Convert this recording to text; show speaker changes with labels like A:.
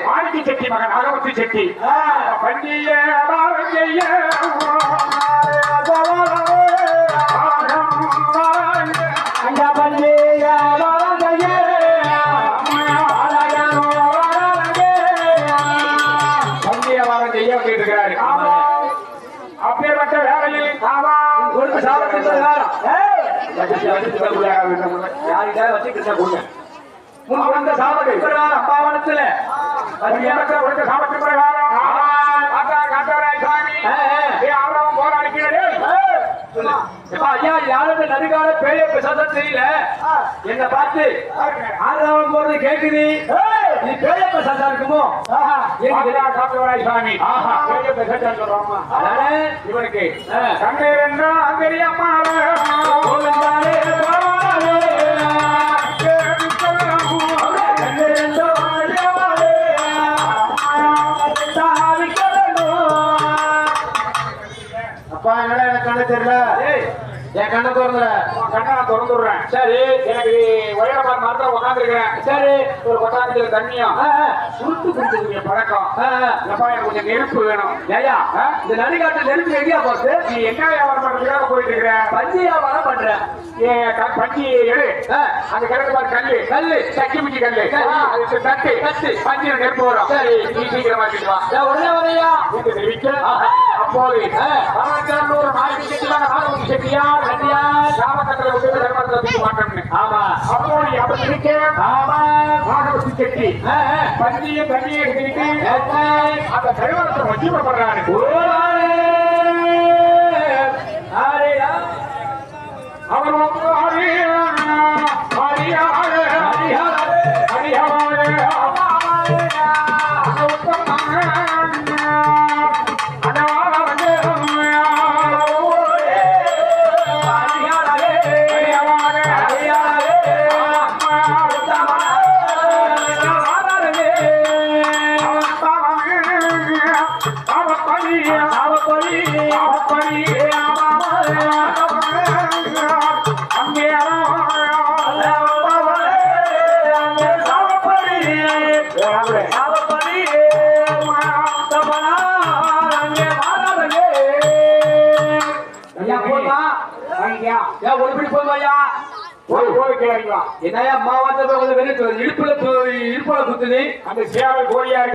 A: ஆதிக்க செட்டி மகன் அகவத்தி செட்டி பண்டிய அப்பேற்பட்ட வேலையில் அம்பாவனத்துல சாபத்து பிரகாரம் நதிகால பேய பேசாத தெரியல என்ன பார்த்து ஆறாவன் போறது கேக்குது நீ பேய பேசாதா இருக்குமோ சாமி இவனுக்கு தெரியாம அப்பா என்னடா எனக்கு கண்ணு தெரியல என் கண்ணை திறந்துற கண்ணை நான் திறந்து விடுறேன் சரி எனக்கு உயரமான மரத்துல உட்காந்துருக்கிறேன் சரி ஒரு கொட்டாரத்துல தண்ணியும் சுருட்டு குடிச்சிருக்கீங்க பழக்கம் எப்பா எனக்கு கொஞ்சம் நெருப்பு வேணும் ஏயா இந்த நடிகாட்டு நெருப்பு எங்கேயா பார்த்து நீ என்ன வியாபாரம் பண்றதுக்காக போயிட்டு இருக்கிற பஞ்சு வியாபாரம் பண்ற பஞ்சு எடு அந்த கிழக்கு பாரு கல்லு கல்லு சக்கி மிச்சி கல்லு அது தட்டு தட்டு பஞ்சு நெருப்பு வரும் சரி நீ சீக்கிரமா வா உடனே வரையா தெரிவிக்க அப்போது ஒரு நாளைக்கு செட்டியான ஆரோக்கிய செட்டியா ரெண்டியா சாமக்கத்துல விட்டு தர்மத்துல தூக்க மாட்டேன்னு ஆமா அப்போ நீ அப்படி இருக்க ஆமா ஆரோக்கிய செட்டி பஞ்சிய தண்ணியை எடுத்துக்கிட்டு அந்த கருவரத்தை வச்சு பண்றாரு அவர் என்னையா மாவாத்த இடுப்புல குத்துது அந்த சேவை கோழியா